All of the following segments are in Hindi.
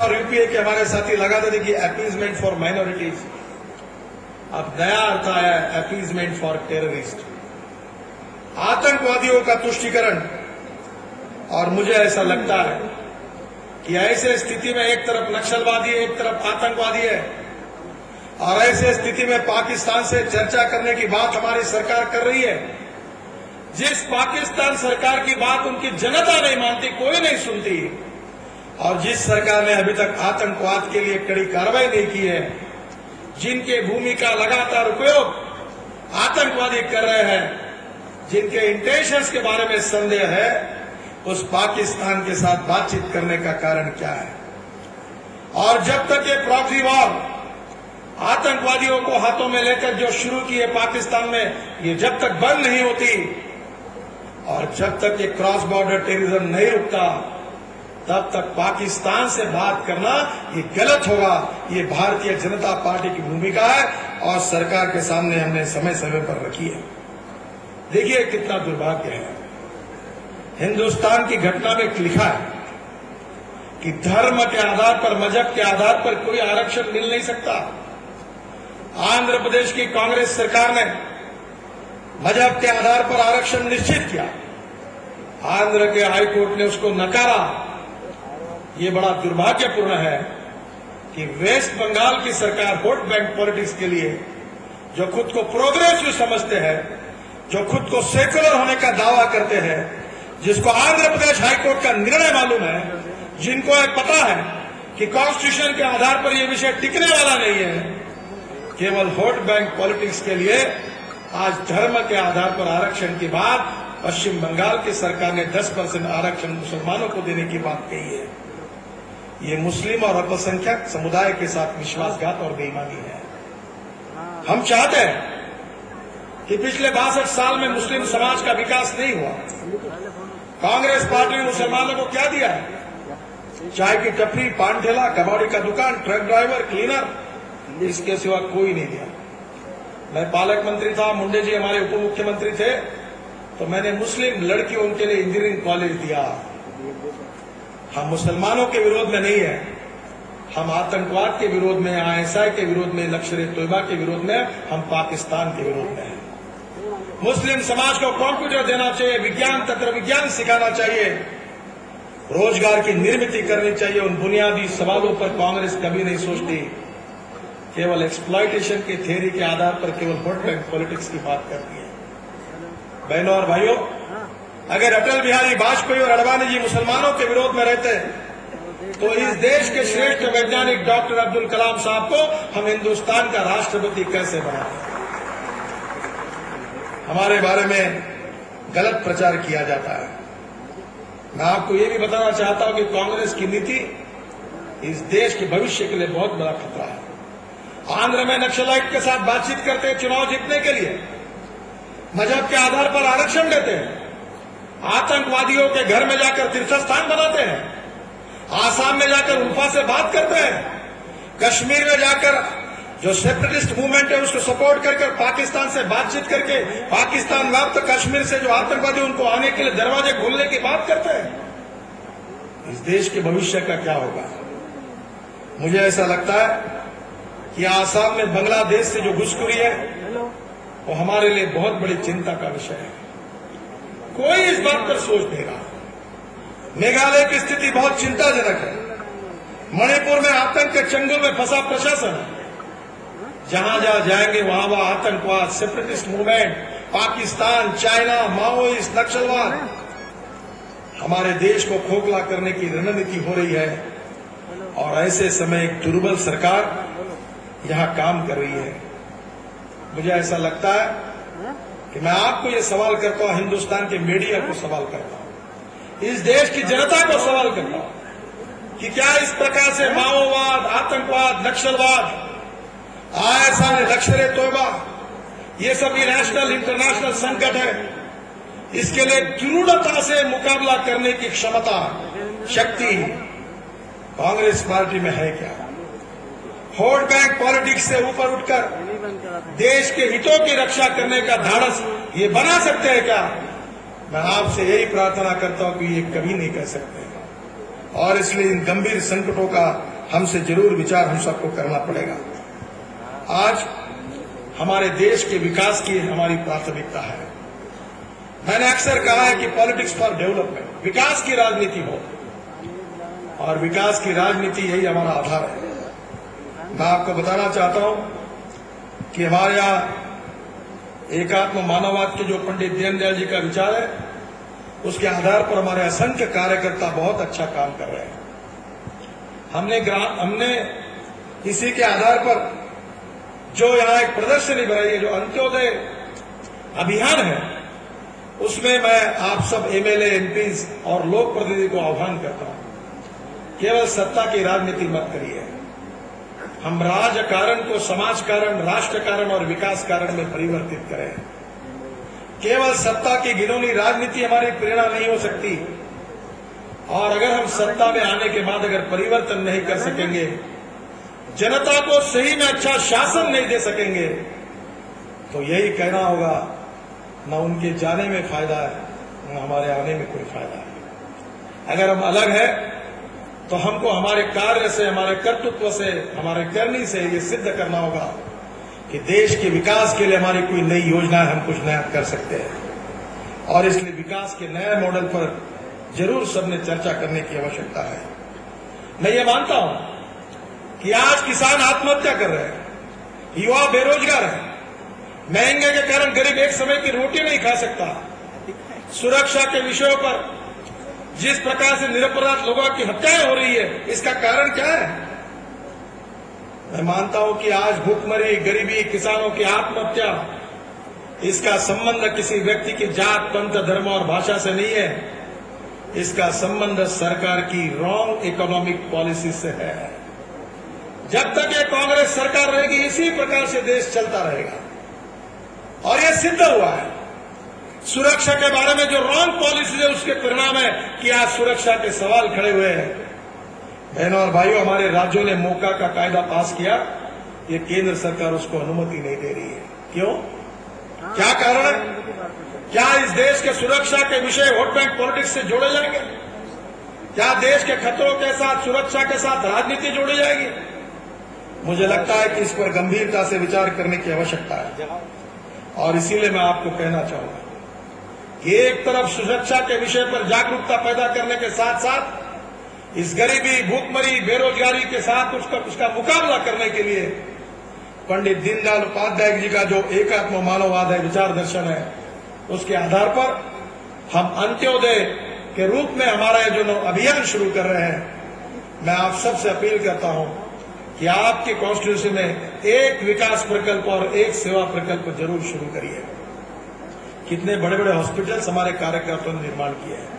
और यूपीए के हमारे साथी लगाते थे कि अपीजमेंट फॉर माइनॉरिटीज, अब नया अर्थ आया है अपीजमेंट फॉर टेररिस्ट, आतंकवादियों का तुष्टीकरण। और मुझे ऐसा लगता है कि ऐसे स्थिति में एक तरफ नक्सलवादी है, एक तरफ आतंकवादी है, और ऐसे स्थिति में पाकिस्तान से चर्चा करने की बात हमारी सरकार कर रही है। जिस पाकिस्तान सरकार की बात उनकी जनता नहीं मानती, कोई नहीं सुनती, और जिस सरकार ने अभी तक आतंकवाद के लिए कड़ी कार्रवाई नहीं की है, जिनके भूमि का लगातार उपयोग आतंकवादी कर रहे हैं, जिनके इंटेंशंस के बारे में संदेह है, उस पाकिस्तान के साथ बातचीत करने का कारण क्या है? और जब तक ये प्रॉक्सी वॉर आतंकवादियों को हाथों में लेकर जो शुरू की है पाकिस्तान में, ये जब तक बंद नहीं होती और जब तक ये क्रॉस बॉर्डर टेररिज्म नहीं रुकता, तब तक पाकिस्तान से बात करना ये गलत होगा। ये भारतीय जनता पार्टी की भूमिका है और सरकार के सामने हमने समय समय पर रखी है। देखिए कितना दुर्भाग्य है, हिंदुस्तान की घटना में लिखा है कि धर्म के आधार पर, मजहब के आधार पर कोई आरक्षण मिल नहीं सकता। आंध्र प्रदेश की कांग्रेस सरकार ने मजहब के आधार पर आरक्षण निश्चित किया, आंध्र के हाईकोर्ट ने उसको नकारा। ये बड़ा दुर्भाग्यपूर्ण है कि वेस्ट बंगाल की सरकार वोट बैंक पॉलिटिक्स के लिए, जो खुद को प्रोग्रेसिव समझते हैं, जो खुद को सेकुलर होने का दावा करते हैं, जिसको आंध्र प्रदेश हाईकोर्ट का निर्णय मालूम है, जिनको एक पता है कि कॉन्स्टिट्यूशन के आधार पर यह विषय टिकने वाला नहीं है, केवल वोट बैंक पॉलिटिक्स के लिए आज धर्म के आधार पर आरक्षण की बात, पश्चिम बंगाल की सरकार ने 10% आरक्षण मुसलमानों को देने की बात कही है। ये मुस्लिम और अल्पसंख्यक समुदाय के साथ विश्वासघात और बेईमानी है। हम चाहते हैं कि पिछले 62 साल में मुस्लिम समाज का विकास नहीं हुआ। कांग्रेस पार्टी ने मुसलमानों को क्या दिया है? चाय की टपरी, पान ठेला, कबाड़ी का दुकान, ट्रक ड्राइवर, क्लीनर, इसके सिवा कोई नहीं दिया। मैं पालक मंत्री था, मुंडे जी हमारे उप मुख्यमंत्री थे, तो मैंने मुस्लिम लड़कियों के लिए इंजीनियरिंग कॉलेज दिया। हम मुसलमानों के विरोध में नहीं है, हम आतंकवाद के विरोध में, आईएसआई के विरोध में, लश्कर-ए-तोयबा के विरोध में, हम पाकिस्तान के विरोध में हैं। मुस्लिम समाज को कंप्यूटर देना चाहिए, विज्ञान, तंत्र विज्ञान सिखाना चाहिए, रोजगार की निर्मित करनी चाहिए। उन बुनियादी सवालों पर कांग्रेस कभी नहीं सोचती, केवल एक्सप्लॉयटेशन के थ्योरी के आधार पर केवल वोट बैंक पॉलिटिक्स की बात करती है। बहनों और भाइयों, अगर अटल बिहारी वाजपेयी और अडवाणी जी मुसलमानों के विरोध में रहते तो इस देश के श्रेष्ठ वैज्ञानिक डॉक्टर अब्दुल कलाम साहब को हम हिंदुस्तान का राष्ट्रपति कैसे बनाते? हमारे बारे में गलत प्रचार किया जाता है। मैं आपको ये भी बताना चाहता हूं कि कांग्रेस की नीति इस देश के भविष्य के लिए बहुत बड़ा खतरा है। आंध्र में नक्सलाइट के साथ बातचीत करते हैं चुनाव जीतने के लिए, मजहब के आधार पर आरक्षण देते हैं, आतंकवादियों के घर में जाकर तीर्थस्थान बनाते हैं, आसाम में जाकर उल्फा से बात करते हैं, कश्मीर में जाकर जो सेपरेटिस्ट मूवमेंट है उसको सपोर्ट करके पाकिस्तान से बातचीत करके पाकिस्तान व्याप्त कश्मीर से जो आतंकवादी उनको आने के लिए दरवाजे खोलने की बात करते हैं। इस देश के भविष्य का क्या होगा? मुझे ऐसा लगता है कि आसाम में बांग्लादेश से जो घुसखोरी है वो हमारे लिए बहुत बड़ी चिंता का विषय है। कोई इस बात पर सोच नहीं रहा। मेघालय की स्थिति बहुत चिंताजनक है। मणिपुर में आतंक के चंगुल में फंसा प्रशासन है। जहां जहां जाएंगे वहां वहां आतंकवाद, separatist movement, Pakistan, China, Maoist, नक्सलवाद, हमारे देश को खोखला करने की रणनीति हो रही है। और ऐसे समय एक दुर्बल सरकार यहां काम कर रही है। मुझे ऐसा लगता है कि मैं आपको ये सवाल करता हूं, हिंदुस्तान के मीडिया को सवाल करता हूं, इस देश की जनता को सवाल करता हूं कि क्या इस प्रकार से माओवाद, आतंकवाद, नक्सलवाद, आईएसआई, लश्कर-ए-तोयबा, ये सब नेशनल इंटरनेशनल संकट है, इसके लिए दृढ़ता से मुकाबला करने की क्षमता, शक्ति कांग्रेस पार्टी में है क्या? वोट बैंक पॉलिटिक्स से ऊपर उठकर देश के हितों की रक्षा करने का धाड़स ये बना सकते हैं क्या? मैं आपसे यही प्रार्थना करता हूं कि ये कभी नहीं कर सकते। और इसलिए इन गंभीर संकटों का हमसे जरूर विचार हम सबको करना पड़ेगा। आज हमारे देश के विकास की हमारी प्राथमिकता है। मैंने अक्सर कहा है कि पॉलिटिक्स फॉर डेवलपमेंट, विकास की राजनीति हो, और विकास की राजनीति यही हमारा आधार है। मैं आपको बताना चाहता हूं कि हमारे यहाँ एकात्म मानववाद के जो पंडित दीनदयाल जी का विचार है, उसके आधार पर हमारे असंख्य कार्यकर्ता बहुत अच्छा काम कर रहे हैं। हमने इसी के आधार पर जो यहाँ एक प्रदर्शनी बनाई है, जो अंत्योदय अभियान है, उसमें मैं आप सब एमएलए, एमपीज और लोक प्रतिनिधि को आह्वान करता हूं, केवल सत्ता की राजनीति मत करिए। हम राजकारण को समाज कारण, राष्ट्र कारण और विकास कारण में परिवर्तित करें। केवल सत्ता की घिनौनी राजनीति हमारी प्रेरणा नहीं हो सकती, और अगर हम सत्ता में आने के बाद अगर परिवर्तन नहीं कर सकेंगे, जनता को सही में अच्छा शासन नहीं दे सकेंगे, तो यही कहना होगा, न उनके जाने में फायदा है, न हमारे आने में कोई फायदा है। अगर हम अलग है तो हमको हमारे कार्य से, हमारे कर्तृत्व से, हमारे करनी से ये सिद्ध करना होगा कि देश के विकास के लिए हमारी कोई नई योजना है, हम कुछ नया कर सकते हैं। और इसलिए विकास के नए मॉडल पर जरूर सबने चर्चा करने की आवश्यकता है। मैं ये मानता हूं कि आज किसान आत्महत्या कर रहे हैं, युवा बेरोजगार है, महंगे के कारण गरीब एक समय की रोटी नहीं खा सकता। सुरक्षा के विषयों पर जिस प्रकार से निरपराध लोगों की हत्याएं हो रही है, इसका कारण क्या है? मैं मानता हूं कि आज भूखमरी, गरीबी, किसानों की आत्महत्या, इसका संबंध किसी व्यक्ति की जात, पंथ, धर्म और भाषा से नहीं है। इसका संबंध सरकार की रॉन्ग इकोनॉमिक पॉलिसी से है। जब तक ये कांग्रेस सरकार रहेगी, इसी प्रकार से देश चलता रहेगा, और यह सिद्ध हुआ है। सुरक्षा के बारे में जो रॉन्ग पॉलिसी है, उसके परिणाम है कि आज सुरक्षा के सवाल खड़े हुए हैं। बहनों और भाइयों, हमारे राज्यों ने मोका का कायदा पास किया, ये केंद्र सरकार उसको अनुमति नहीं दे रही है। क्यों? क्या कारण है? क्या इस देश के सुरक्षा के विषय वोट बैंक पॉलिटिक्स से जोड़े जाएंगे? क्या देश के खतरों के साथ, सुरक्षा के साथ राजनीति जोड़ी जाएगी? मुझे लगता है कि इस पर गंभीरता से विचार करने की आवश्यकता है, और इसीलिए मैं आपको कहना चाहूंगा कि एक तरफ सुरक्षा के विषय पर जागरूकता पैदा करने के साथ साथ इस गरीबी, भूखमरी, बेरोजगारी के साथ उसका मुकाबला करने के लिए पंडित दीनदयाल उपाध्याय जी का जो एकात्म मानववाद है, विचार दर्शन है, उसके आधार पर हम अंत्योदय के रूप में हमारा जो अभियान शुरू कर रहे हैं। मैं आप सबसे अपील करता हूं कि आपकी कॉन्स्टिट्यूंसी में एक विकास प्रकल्प और एक सेवा प्रकल्प जरूर शुरू करिए। कितने बड़े बड़े हॉस्पिटल्स हमारे कार्यकर्ताओं ने निर्माण किए हैं,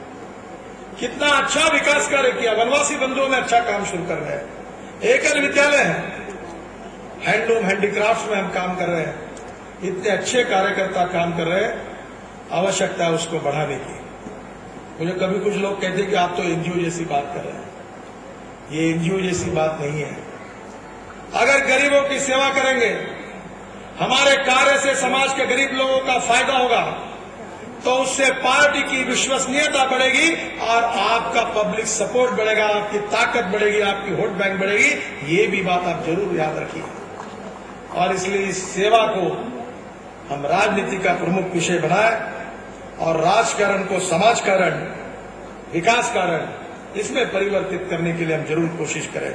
कितना अच्छा विकास कार्य किया, वनवासी बंधुओं में अच्छा काम शुरू कर रहे हैं, एकल विद्यालय है, हैंडलूम, हैंडीक्राफ्ट में हम काम कर रहे हैं, इतने अच्छे कार्यकर्ता काम कर रहे हैं। आवश्यकता है उसको बढ़ाने की। मुझे कभी कुछ लोग कहते हैं कि आप तो एनजीओ जैसी बात कर रहे हैं। ये एनजीओ जैसी बात नहीं है। अगर गरीबों की सेवा करेंगे, हमारे कार्य से समाज के गरीब लोगों का फायदा होगा, तो उससे पार्टी की विश्वसनीयता बढ़ेगी और आपका पब्लिक सपोर्ट बढ़ेगा, आपकी ताकत बढ़ेगी, आपकी वोट बैंक बढ़ेगी। ये भी बात आप जरूर याद रखिए। और इसलिए इस सेवा को हम राजनीति का प्रमुख विषय बनाए, और राजकारण को समाज कारण, विकास कारण, इसमें परिवर्तित करने के लिए हम जरूर कोशिश करें।